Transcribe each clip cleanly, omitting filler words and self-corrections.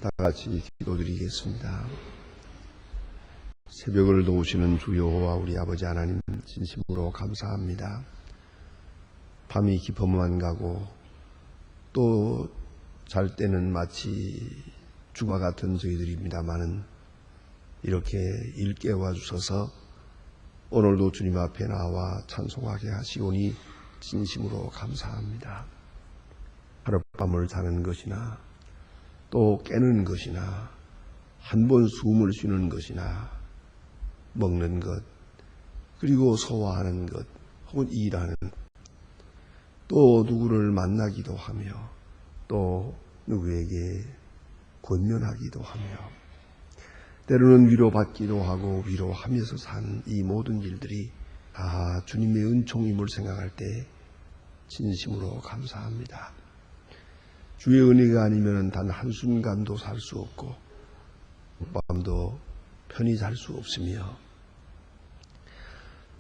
다 같이 기도드리겠습니다. 새벽을 도우시는 주 여호와 우리 아버지 하나님 진심으로 감사합니다. 밤이 깊어만 가고 또 잘 때는 마치 주와 같은 저희들입니다마는 이렇게 일깨워 주셔서 오늘도 주님 앞에 나와 찬송하게 하시오니 진심으로 감사합니다. 하룻밤을 자는 것이나 또 깨는 것이나 한 번 숨을 쉬는 것이나 먹는 것 그리고 소화하는 것 혹은 일하는 것, 또 누구를 만나기도 하며 또 누구에게 권면하기도 하며 때로는 위로받기도 하고 위로하면서 사는 이 모든 일들이 다 주님의 은총임을 생각할 때 진심으로 감사합니다. 주의 은혜가 아니면 단 한순간도 살 수 없고 밤도 편히 잘 수 없으며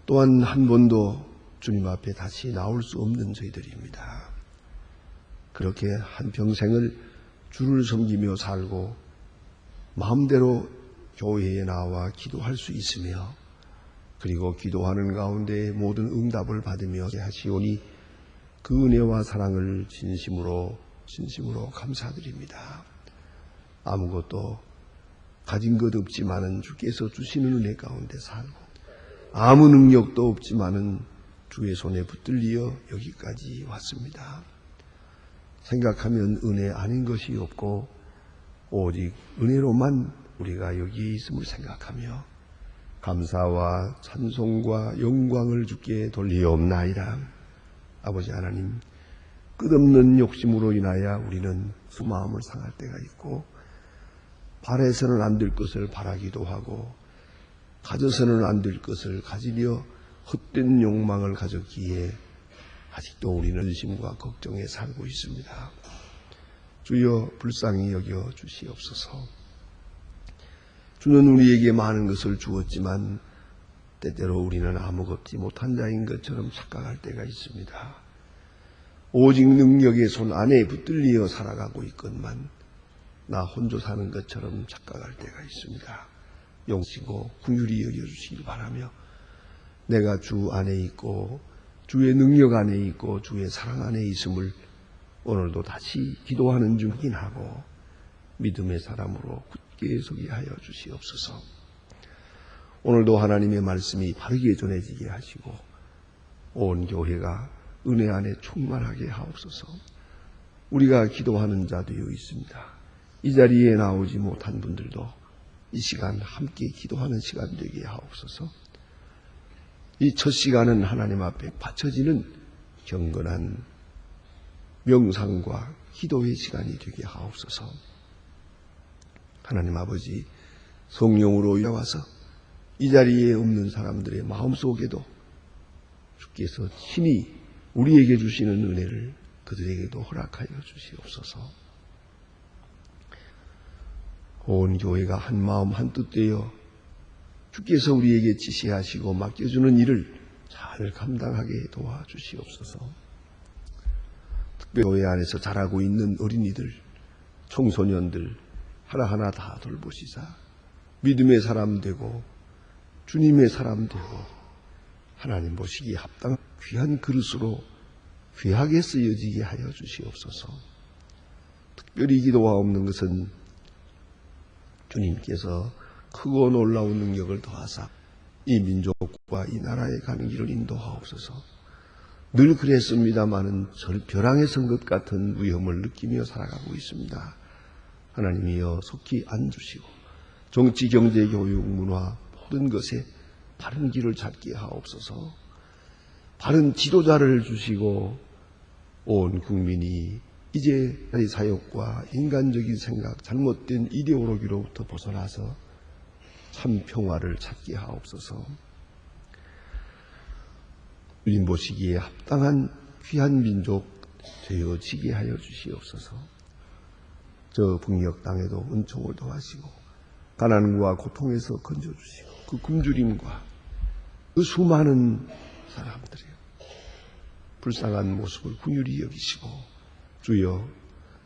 또한 한 번도 주님 앞에 다시 나올 수 없는 저희들입니다. 그렇게 한평생을 주를 섬기며 살고 마음대로 교회에 나와 기도할 수 있으며 그리고 기도하는 가운데 모든 응답을 받으며 하시오니 그 은혜와 사랑을 진심으로 감사드립니다. 아무것도 가진 것 없지만은 주께서 주시는 은혜 가운데 살고 아무 능력도 없지만은 주의 손에 붙들리어 여기까지 왔습니다. 생각하면 은혜 아닌 것이 없고 오직 은혜로만 우리가 여기 있음을 생각하며 감사와 찬송과 영광을 주께 돌리옵나이다. 아버지 하나님, 끝없는 욕심으로 인하여 우리는 마음을 상할 때가 있고 바라서는 안 될 것을 바라기도 하고 가져서는 안 될 것을 가지려 헛된 욕망을 가졌기에 아직도 우리는 의심과 걱정에 살고 있습니다. 주여 불쌍히 여겨 주시옵소서. 주는 우리에게 많은 것을 주었지만 때때로 우리는 아무것도 못한 자인 것처럼 착각할 때가 있습니다. 오직 능력의 손 안에 붙들리어 살아가고 있건만 나 혼자 사는 것처럼 착각할 때가 있습니다. 용시고 긍휼히 여겨주시길 바라며 내가 주 안에 있고 주의 능력 안에 있고 주의 사랑 안에 있음을 오늘도 다시 기도하는 중 확인하고 믿음의 사람으로 굳게 서게 하여 주시옵소서. 오늘도 하나님의 말씀이 바르게 전해지게 하시고 온 교회가 은혜 안에 충만하게 하옵소서. 우리가 기도하는 자 되어 있습니다. 이 자리에 나오지 못한 분들도 이 시간 함께 기도하는 시간 되게 하옵소서. 이 첫 시간은 하나님 앞에 바쳐지는 경건한 명상과 기도의 시간이 되게 하옵소서. 하나님 아버지, 성령으로 일어와서 이 자리에 없는 사람들의 마음속에도 주께서 친히 우리에게 주시는 은혜를 그들에게도 허락하여 주시옵소서. 온 교회가 한 마음 한 뜻 되어 주께서 우리에게 지시하시고 맡겨주는 일을 잘 감당하게 도와주시옵소서. 특별히 교회 안에서 자라고 있는 어린이들, 청소년들 하나하나 다 돌보시사 믿음의 사람 되고 주님의 사람 되고 하나님 보시기에 합당한 귀한 그릇으로 귀하게 쓰여지게 하여 주시옵소서. 특별히 기도하옵는 것은 주님께서 크고 놀라운 능력을 더하사 이 민족과 이 나라에 가는 길을 인도하옵소서. 늘 그랬습니다마는 벼랑에 선 것 같은 위험을 느끼며 살아가고 있습니다. 하나님이여 속히 안주시고 정치, 경제, 교육, 문화 모든 것에 바른 길을 찾게 하옵소서. 바른 지도자를 주시고 온 국민이 이제 사역과 인간적인 생각, 잘못된 이데올로기로부터 벗어나서 참 평화를 찾게 하옵소서. 주님 보시기에 합당한 귀한 민족 되어지게 하여 주시옵소서. 저 북녘 땅에도 은총을 더하시고 가난과 고통에서 건져주시고 그 굶주림과 그 수많은 사람들의 불쌍한 모습을 긍휼히 여기시고 주여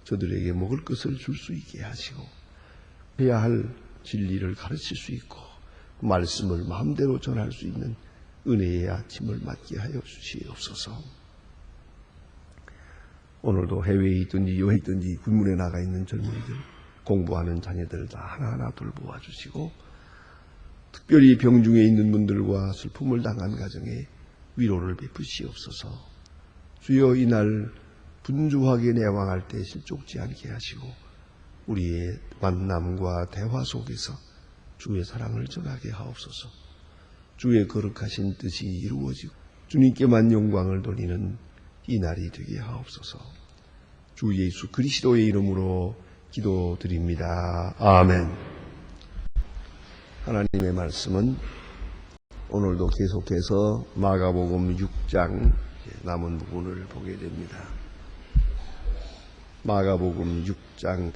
저들에게 먹을 것을 줄 수 있게 하시고 해야 할 진리를 가르칠 수 있고 말씀을 마음대로 전할 수 있는 은혜의 아침을 맞게 하여 주시옵소서. 오늘도 해외에 있든지 여에 있든지 군문에 나가 있는 젊은이들, 공부하는 자녀들 다 하나하나 돌보아 주시고 특별히 병중에 있는 분들과 슬픔을 당한 가정에 위로를 베푸시옵소서. 주여 이날 분주하게 내왕할 때 실족지 않게 하시고 우리의 만남과 대화 속에서 주의 사랑을 전하게 하옵소서. 주의 거룩하신 뜻이 이루어지고 주님께만 영광을 돌리는 이 날이 되게 하옵소서. 주 예수 그리스도의 이름으로 기도드립니다. 아멘. 하나님의 말씀은 오늘도 계속해서 마가복음 6장 남은 부분을 보게 됩니다. 마가복음 6장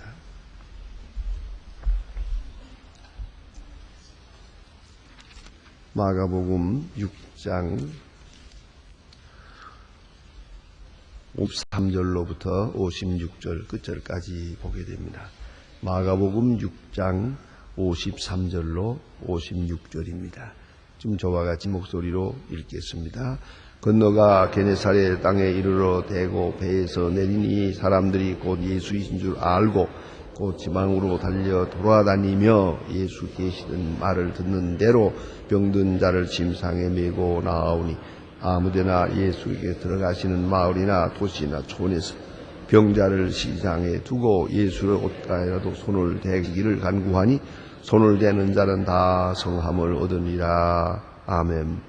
마가복음 6장 53절로부터 56절 끝절까지 보게 됩니다. 마가복음 6장 53절로 56절입니다. 지금 저와 같이 목소리로 읽겠습니다. 건너가 게네사렛 땅에 이르러 대고 배에서 내리니 사람들이 곧 예수이신 줄 알고 곧 지방으로 달려 돌아다니며 예수 계시던 말을 듣는 대로 병든 자를 침상에 메고 나아오니 아무데나 예수에게 들어가시는 마을이나 도시나 촌에서 병자를 시장에 두고 예수를 어디라도 손을 대기를 간구하니 손을 대는 자는 다 성함을 얻으니라. 아멘.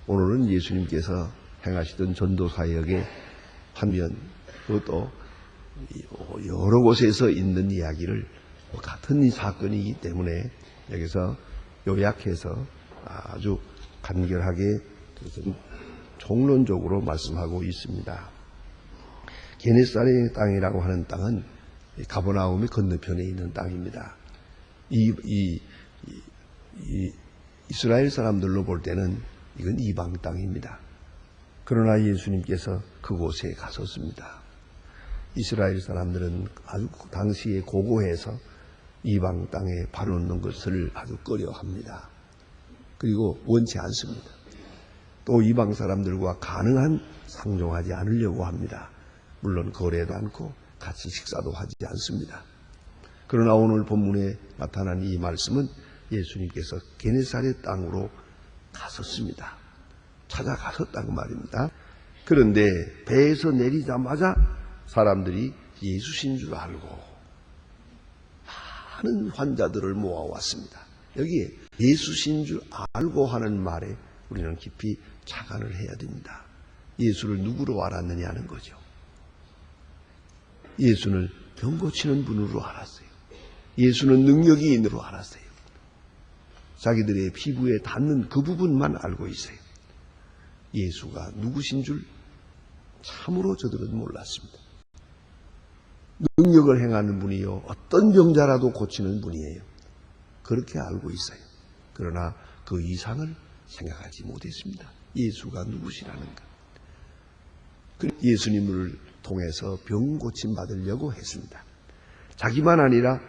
오늘은 예수님께서 행하시던 전도사역의 한 면, 그것도 여러 곳에서 있는 이야기를 같은 이 사건이기 때문에 여기서 요약해서 아주 간결하게 총론적으로 말씀하고 있습니다. 게네사렛 땅이라고 하는 땅은 가버나움의 건너편에 있는 땅입니다. 이스라엘 사람들로 볼 때는 이건 이방 땅입니다. 그러나 예수님께서 그곳에 가셨습니다. 이스라엘 사람들은 아주 당시에 고고해서 이방 땅에 발을 놓는 것을 아주 꺼려합니다. 그리고 원치 않습니다. 또 이방 사람들과 가능한 상종하지 않으려고 합니다. 물론 거래도 않고 같이 식사도 하지 않습니다. 그러나 오늘 본문에 나타난 이 말씀은 예수님께서 게네사렛 땅으로 가셨습니다. 찾아가셨다고 말입니다. 그런데 배에서 내리자마자 사람들이 예수신 줄 알고 많은 환자들을 모아왔습니다. 여기에 예수신 줄 알고 하는 말에 우리는 깊이 착안을 해야 됩니다. 예수를 누구로 알았느냐는 거죠. 예수는 병 고치는 분으로 알았어요. 예수는 능력이 있는 분으로 알았어요. 자기들의 피부에 닿는 그 부분만 알고 있어요. 예수가 누구신 줄 참으로 저들은 몰랐습니다. 능력을 행하는 분이요, 어떤 병자라도 고치는 분이에요. 그렇게 알고 있어요. 그러나 그 이상을 생각하지 못했습니다. 예수가 누구시라는가. 예수님을 통해서 병 고침 받으려고 했습니다. 자기만 아니라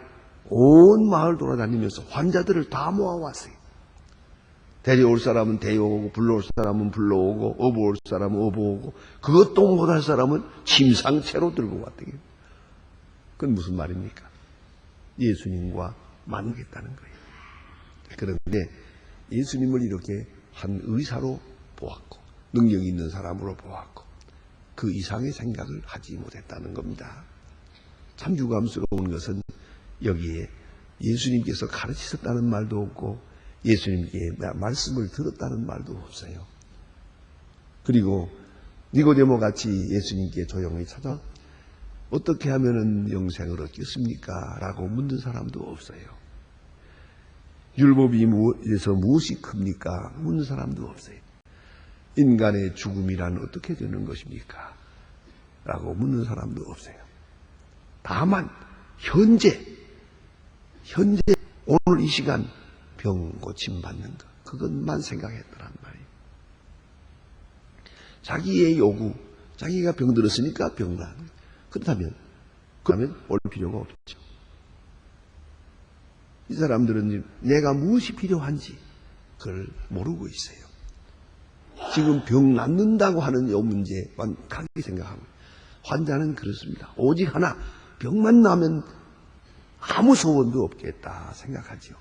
온 마을 돌아다니면서 환자들을 다 모아왔어요. 데려올 사람은 데려오고 불러올 사람은 불러오고 업어올 사람은 업어오고 그것도 못할 사람은 침상채로 들고 왔대요. 그건 무슨 말입니까? 예수님과 만나겠다는 거예요. 그런데 예수님을 이렇게 한 의사로 보았고 능력 있는 사람으로 보았고 그 이상의 생각을 하지 못했다는 겁니다. 참 유감스러운 것은 여기에 예수님께서 가르치셨다는 말도 없고 예수님께 말씀을 들었다는 말도 없어요. 그리고 니고데모 같이 예수님께 조용히 찾아 어떻게 하면 영생을 얻겠습니까? 라고 묻는 사람도 없어요. 율법에서 무엇이 큽니까? 묻는 사람도 없어요. 인간의 죽음이란 어떻게 되는 것입니까? 라고 묻는 사람도 없어요. 다만 현재 오늘 이 시간 병 고침 받는 것, 그것만 생각했더란 말이에요. 자기의 요구, 자기가 병들었으니까 병난. 그러면 올 필요가 없죠. 이 사람들은 내가 무엇이 필요한지 그걸 모르고 있어요. 지금 병 낫는다고 하는 이 문제만 강하게 생각하고, 환자는 그렇습니다. 오직 하나, 병만 나면 아무 소원도 없겠다 생각하죠.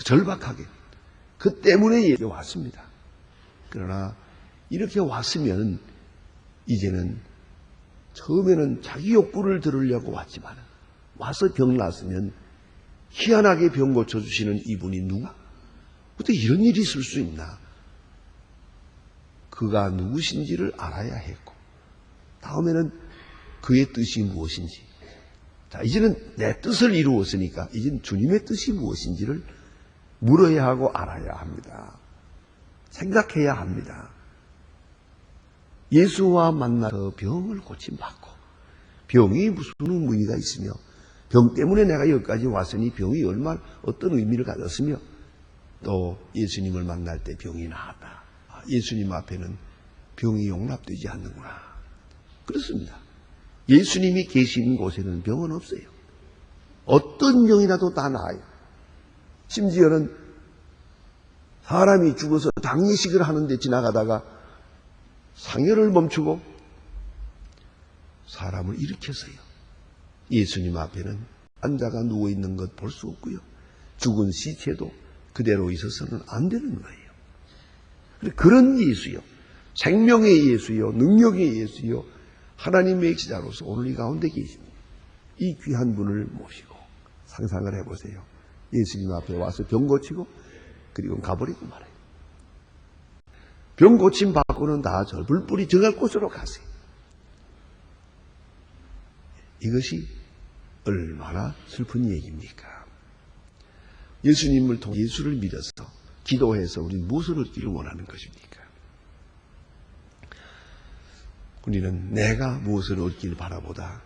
절박하게. 그 때문에 여기 왔습니다. 그러나 이렇게 왔으면 이제는 처음에는 자기 욕구를 들으려고 왔지만 와서 병 났으면 희한하게 병 고쳐주시는 이분이 누가? 어떻게 이런 일이 있을 수 있나? 그가 누구신지를 알아야 했고, 다음에는 그의 뜻이 무엇인지. 자, 이제는 내 뜻을 이루었으니까 이제는 주님의 뜻이 무엇인지를 물어야 하고 알아야 합니다. 생각해야 합니다. 예수와 만나서 병을 고침받고, 병이 무슨 의미가 있으며, 병 때문에 내가 여기까지 왔으니 병이 얼마나 어떤 의미를 가졌으며, 또 예수님을 만날 때 병이 나았다. 예수님 앞에는 병이 용납되지 않는구나. 그렇습니다. 예수님이 계신 곳에는 병은 없어요. 어떤 병이라도 다 나아요. 심지어는 사람이 죽어서 장례식을 하는데 지나가다가 상여를 멈추고 사람을 일으켰어요. 예수님 앞에는 환자가 누워있는 것 볼 수 없고요. 죽은 시체도 그대로 있어서는 안 되는 거예요. 그런 예수요, 생명의 예수요, 능력의 예수요, 하나님의 지자로서 오늘 이 가운데 계십니다. 이 귀한 분을 모시고 상상을 해보세요. 예수님 앞에 와서 병 고치고 그리고 가버리고 말아요. 병 고침 받고는 다 저 불불이 정할 곳으로 가세요. 이것이 얼마나 슬픈 얘기입니까? 예수님을 통해 예수를 믿어서 기도해서 우리는 무엇을 얻기를 원하는 것입니까? 우리는 내가 무엇을 얻기를 바라보다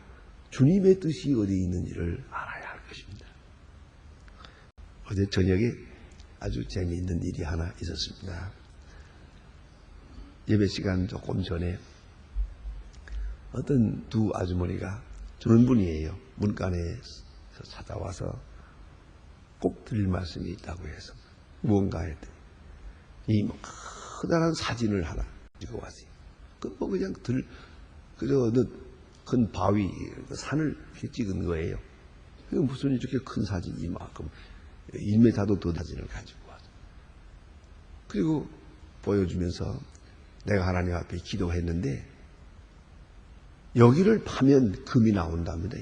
주님의 뜻이 어디에 있는지를 알아야 할 것입니다. 어제 저녁에 아주 재미있는 일이 하나 있었습니다. 예배 시간 조금 전에 어떤 두 아주머니가 주는 분이에요. 문간에서 찾아와서 꼭 드릴 말씀이 있다고 해서 무언가 했더니 이 커다란 사진을 하나 가지고 왔어요. 그 뭐 그냥 그저 큰 바위 산을 찍은 거예요. 그 무슨 이렇게 큰 사진이 이만큼 1m도 더 사진을 가지고 와서 그리고 보여주면서 내가 하나님 앞에 기도했는데 여기를 파면 금이 나온답니다.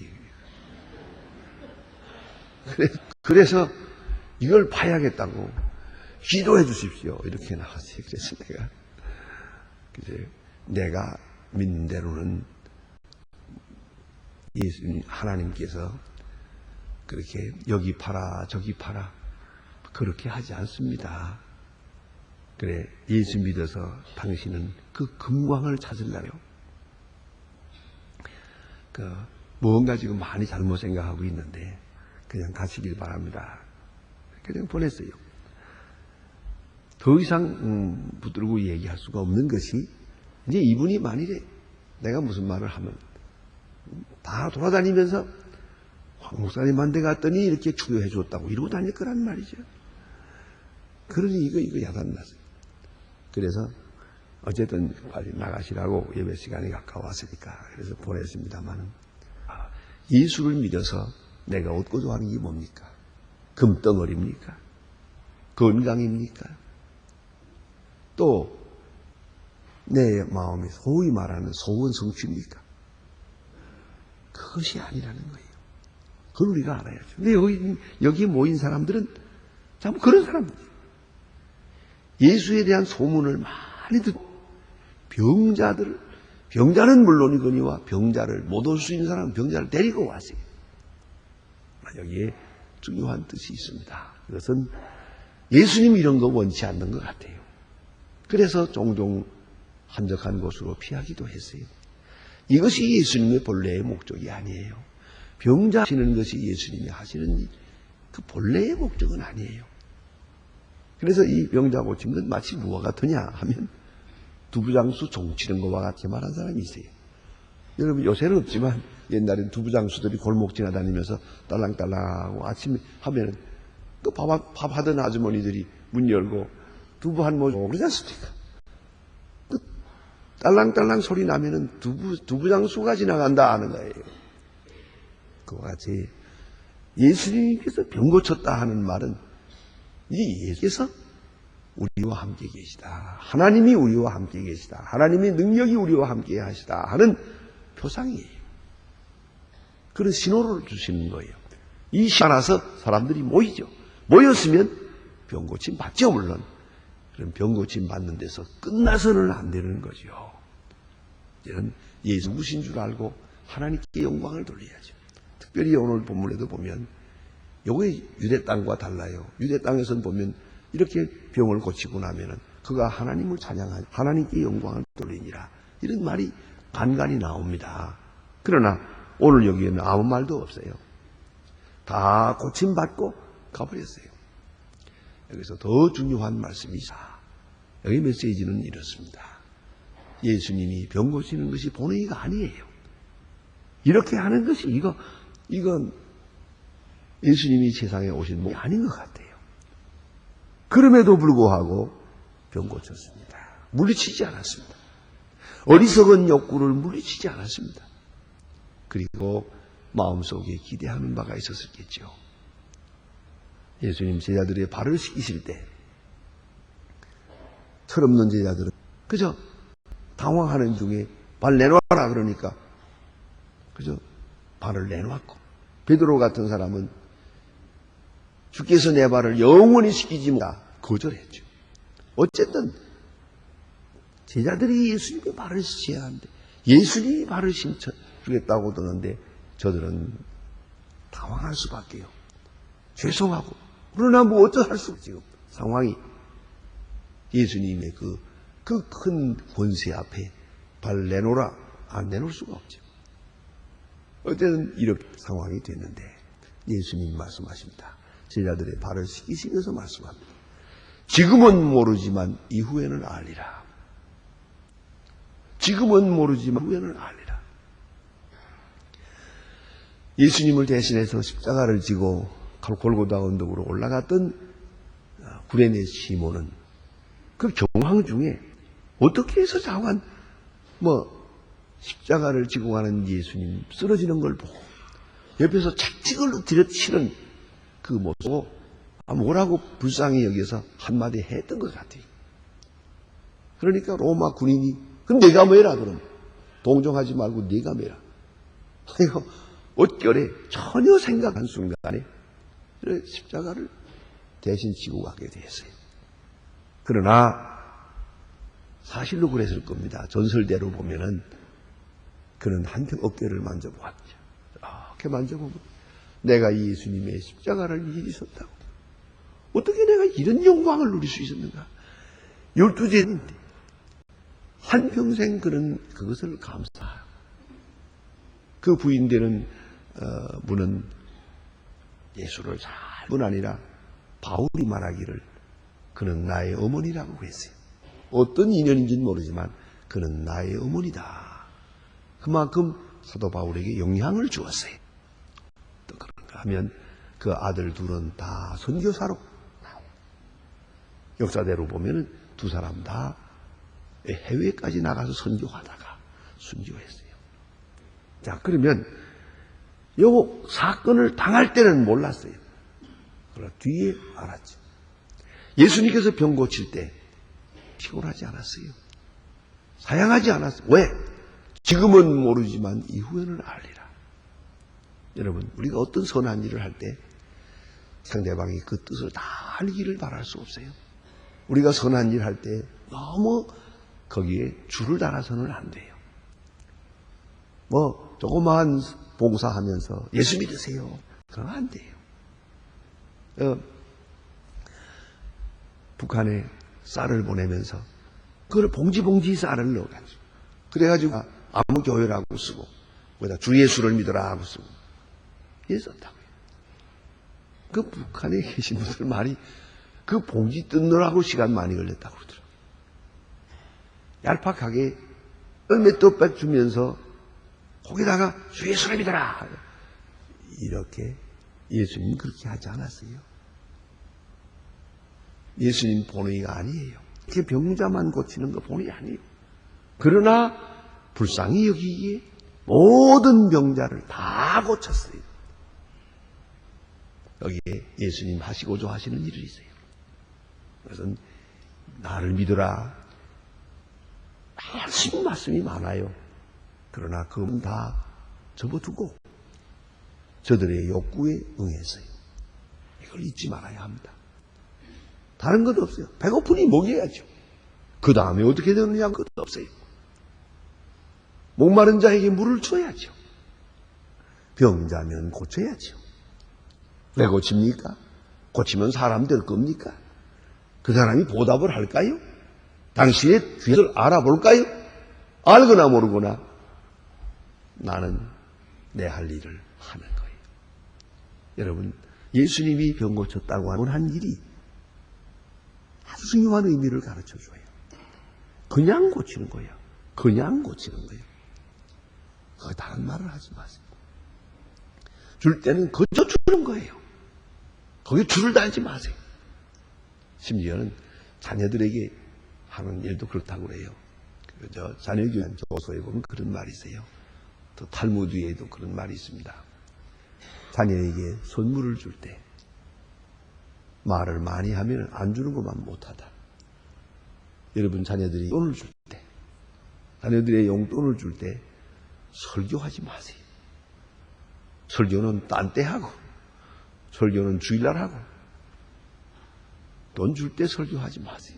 그래서 이걸 파야겠다고 기도해 주십시오. 이렇게 나왔어요. 그래서 내가 믿는 대로는 예수님 하나님께서 그렇게 여기 파라 저기 파라 그렇게 하지 않습니다. 그래, 예수 믿어서 당신은 그 금광을 찾으려요. 무언가 지금 많이 잘못 생각하고 있는데 그냥 가시길 바랍니다. 그냥 보냈어요. 더 이상 붙들고 얘기할 수가 없는 것이 이제 이분이 만일에 내가 무슨 말을 하면 다 돌아다니면서 황 목사님한테 갔더니 이렇게 추교해 줬다고 이러고 다닐 거란 말이죠. 그러니 이거 야단났어요. 그래서 어쨌든 빨리 나가시라고 예배 시간이 가까웠으니까 그래서 보냈습니다만 예수를 믿어서 내가 얻고자 하는 게 뭡니까? 금덩어리입니까? 건강입니까? 또 내 마음이 소위 말하는 소원 성취입니까? 그것이 아니라는 거예요. 그걸 우리가 알아야죠. 근데 여기 모인 사람들은 참 그런 사람들이에요. 예수에 대한 소문을 많이 듣고 병자는 물론이거니와 병자를 못 올 수 있는 사람은 병자를 데리고 왔어요. 여기에 중요한 뜻이 있습니다. 그것은 예수님이 이런 거 원치 않는 것 같아요. 그래서 종종 한적한 곳으로 피하기도 했어요. 이것이 예수님의 본래의 목적이 아니에요. 병자 하시는 것이 예수님이 하시는 그 본래의 목적은 아니에요. 그래서 이 병자 고친 건 마치 무엇 같으냐 하면 두부장수 종치는 것과 같이 말한 사람이 있어요. 여러분 요새는 없지만 옛날엔 두부장수들이 골목 지나다니면서 딸랑딸랑하고 아침에 하면은 또 밥하던 아주머니들이 문 열고 두부 한 모금 그러지 않습니까? 또 딸랑딸랑 소리 나면은 두부장수가 지나간다 하는 거예요. 그와 같이 예수님께서 병 고쳤다 하는 말은 이 예수께서 우리와 함께 계시다. 하나님이 우리와 함께 계시다. 하나님의 능력이 우리와 함께 하시다 하는 표상이에요. 그런 신호를 주시는 거예요. 이 시간에서 사람들이 모이죠. 모였으면 병 고침 받죠, 물론. 그런 병 고침 받는 데서 끝나서는 안 되는 거죠. 이제는 예수 누구신 줄 알고 하나님께 영광을 돌려야죠. 특별히 오늘 본문에도 보면 요게 유대 땅과 달라요. 유대 땅에서는 보면 이렇게 병을 고치고 나면은 그가 하나님을 찬양하고 하나님께 영광을 돌리니라. 이런 말이 간간히 나옵니다. 그러나 오늘 여기에는 아무 말도 없어요. 다 고침받고 가버렸어요. 여기서 더 중요한 말씀이 있어요. 여기 메시지는 이렇습니다. 예수님이 병 고치는 것이 본의가 아니에요. 이렇게 하는 것이 이건 예수님이 세상에 오신 몸이 아닌 것 같아요. 그럼에도 불구하고 병 고쳤습니다. 물리치지 않았습니다. 어리석은 욕구를 물리치지 않았습니다. 그리고 마음속에 기대하는 바가 있었겠죠. 예수님 제자들의 발을 씻기실 때 철없는 제자들은 그저 당황하는 중에 발 내놔라 그러니까 그저 발을 내놓았고 베드로 같은 사람은 주께서 내 발을 영원히 씻기지 못하 거절했죠. 어쨌든 제자들이 예수님의 발을 씻어야 하는데 예수님이 발을 씻어주겠다고 드는데 저들은 당황할 수밖에요. 죄송하고 그러나 뭐 어쩌할 수 없지요. 상황이 예수님의 그 큰 권세 앞에 발 내놓으라 안 내놓을 수가 없죠. 어쨌든 이렇게 상황이 됐는데 예수님 말씀하십니다. 제자들의 발을 씻기시면서 말씀합니다. 지금은 모르지만 이후에는 알리라. 지금은 모르지만 이후에는 알리라. 예수님을 대신해서 십자가를 지고 골고다 언덕으로 올라갔던 구레네 시몬은 그 경황 중에 어떻게 해서 자관 십자가를 지고 가는 예수님 쓰러지는 걸 보고 옆에서 착찍을 들여치는 그 모습을 뭐라고 불쌍히 여기서 한마디 했던 것 같아요. 그러니까 로마 군인이 그럼 네가 뭐해라 그럼 동정하지 말고 네가 뭐해라. 이거 어결에 전혀 생각한 순간에 십자가를 대신 지고 가게 되었어요. 그러나 사실로 그랬을 겁니다. 전설대로 보면은 그는 한평 어깨를 만져보았죠. 이렇게 만져보면 내가 이 예수님의 십자가를 일이 섰다고. 어떻게 내가 이런 영광을 누릴 수 있었는가? 12제인데 한평생 그것을 감사하고 그 부인되는 분은 예수를 잘 뿐 아니라 바울이 말하기를 그는 나의 어머니라고 했어요. 어떤 인연인지는 모르지만 그는 나의 어머니다. 그만큼 사도 바울에게 영향을 주었어요. 또 그런가 하면 그 아들 둘은 다 선교사로 나와요. 역사대로 보면은 두 사람 다 해외까지 나가서 선교하다가 순교했어요. 자, 그러면 요 사건을 당할 때는 몰랐어요. 그러나 뒤에 알았죠. 예수님께서 병 고칠 때 피곤하지 않았어요. 사양하지 않았어요. 왜? 지금은 모르지만 이후에는 알리라. 여러분, 우리가 어떤 선한 일을 할 때 상대방이 그 뜻을 다 알기를 바랄 수 없어요. 우리가 선한 일 할 때 너무 거기에 줄을 달아서는 안 돼요. 조그마한 봉사하면서 예수 믿으세요. 그러면 안 돼요. 북한에 쌀을 보내면서 그걸 봉지 쌀을 넣어가지고 그래가지고 아무 교회라고 쓰고 거기다 주 예수를 믿어라 하고 쓰고 이랬었다고요. 그 북한에 계신 분들 말이 그 봉지 뜯느라고 시간 많이 걸렸다고 그러더라고요. 얄팍하게 몇 덕백 주면서 거기다가 주 예수를 믿어라. 이렇게 예수님 그렇게 하지 않았어요. 예수님 본의가 아니에요. 그 병자만 고치는 거 본의 아니에요. 그러나 불쌍히 여기기에 모든 병자를 다 고쳤어요. 여기에 예수님 하시고자 하시는 일이 있어요. 그래서 나를 믿어라. 하신 말씀이 많아요. 그러나 그건 다 접어두고 저들의 욕구에 응했어요. 이걸 잊지 말아야 합니다. 다른 것 없어요. 배고프니 먹여야죠. 그 다음에 어떻게 되느냐 그것도 없어요. 목마른 자에게 물을 줘야죠. 병자면 고쳐야죠. 왜 고칩니까? 고치면 사람 될 겁니까? 그 사람이 보답을 할까요? 당신의 죄를 알아볼까요? 알거나 모르거나 나는 내 할 일을 하는 거예요. 여러분, 예수님이 병 고쳤다고 한 일이 아주 중요한 의미를 가르쳐줘요. 그냥 고치는 거예요. 그냥 고치는 거예요. 다른 말을 하지 마세요. 줄 때는 그저 주는 거예요. 거기 줄을 달지 마세요. 심지어는 자녀들에게 하는 일도 그렇다고 그래요. 자녀교양 조서에 보면 그런 말이 있어요. 또 탈무드에도 그런 말이 있습니다. 자녀에게 선물을 줄 때 말을 많이 하면 안 주는 것만 못하다. 여러분 자녀들이 돈을 줄 때, 자녀들의 용돈을 줄 때 설교하지 마세요. 설교는 딴 때 하고, 설교는 주일날 하고, 돈 줄 때 설교하지 마세요.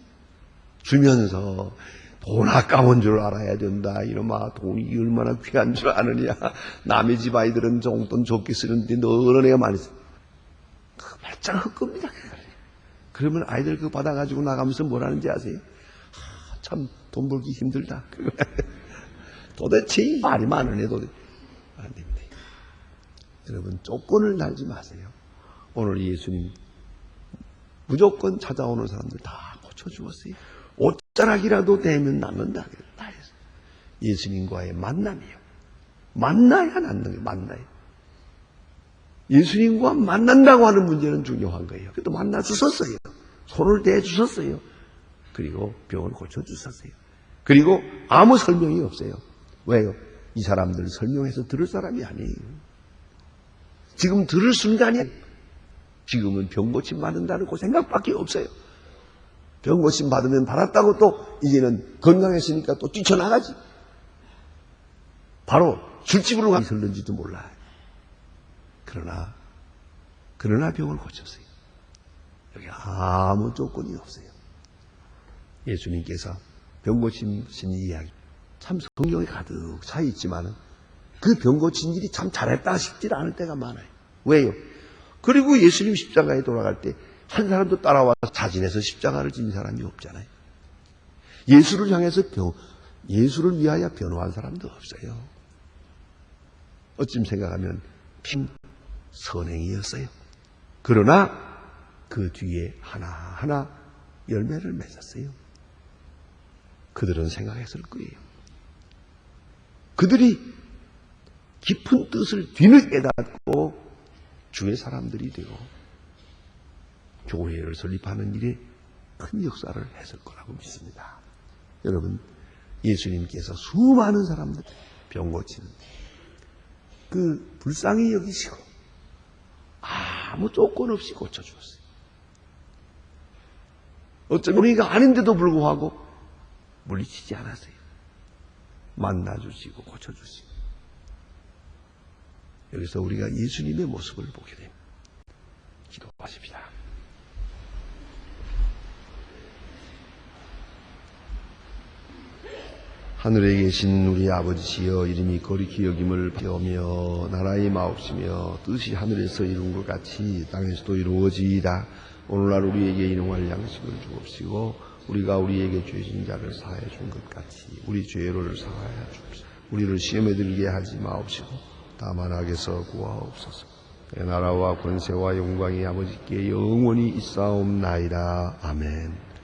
주면서 돈 아까운 줄 알아야 된다. 이놈아 돈이 얼마나 귀한 줄 아느냐. 남의 집 아이들은 용돈 적게 쓰는데 너는 애가 많이 써. 그거 발짝 헛겁니다. 그러면 아이들 그거 받아가지고 나가면서 뭐라는지 아세요? 참 돈 벌기 힘들다. 도대체 말이 많으네. 도대체 안 됩니다. 여러분 조건을 달지 마세요. 오늘 예수님 무조건 찾아오는 사람들 다 고쳐주었어요. 옷자락이라도 되면 낫는다. 다 했어요. 예수님과의 만남이요. 만나야 낫는 거예요. 만나요. 예수님과 만난다고 하는 문제는 중요한 거예요. 그래도 만나 주셨어요. 손을 대 주셨어요. 그리고 병을 고쳐 주셨어요. 그리고 아무 설명이 없어요. 왜요? 이 사람들 설명해서 들을 사람이 아니에요. 지금 들을 순간이 지금은 병 고침 받는다는 그 생각밖에 없어요. 병 고침 받으면 받았다고 또 이제는 건강했으니까 또 뛰쳐나가지. 바로 술집으로 가 있었는지도 몰라요. 그러나 병을 고쳤어요. 여기 아무 조건이 없어요. 예수님께서 병 고치신 이야기 참 성경에 가득 차 있지만 그 병 고친 일이 참 잘했다 싶지 않을 때가 많아요. 왜요? 그리고 예수님 십자가에 돌아갈 때 한 사람도 따라와서 자진해서 십자가를 진 사람이 없잖아요. 예수를 향해서 예수를 위하여 변호한 사람도 없어요. 어쩜 생각하면 빈 선행이었어요. 그러나 그 뒤에 하나하나 열매를 맺었어요. 그들은 생각했을 거예요. 그들이 깊은 뜻을 뒤늦게 깨닫고 주의 사람들이 되고 교회를 설립하는 일에 큰 역사를 했을 거라고 믿습니다. 여러분, 예수님께서 수많은 사람들 병 고치는데 그 불쌍히 여기시고 아무 조건 없이 고쳐주었어요. 어쩌면 우리가 아닌데도 불구하고 물리치지 않았어요. 만나주시고 고쳐주시고. 여기서 우리가 예수님의 모습을 보게 됩니다. 기도하십시다. 하늘에 계신 우리 아버지시여, 이름이 거룩히 여김을 배우며 나라의 마옵시며 뜻이 하늘에서 이룬 것 같이 땅에서도 이루어지이다. 오늘날 우리에게 일용할 양식을 주옵시고 우리가 우리에게 죄 진 자를 사하여 준 것 같이 우리 죄를 사하여 주옵시고 우리를 시험에 들게 하지 마옵시고 다만 악에서 구하옵소서. 나라와 권세와 영광이 아버지께 영원히 있사옵나이다. 아멘.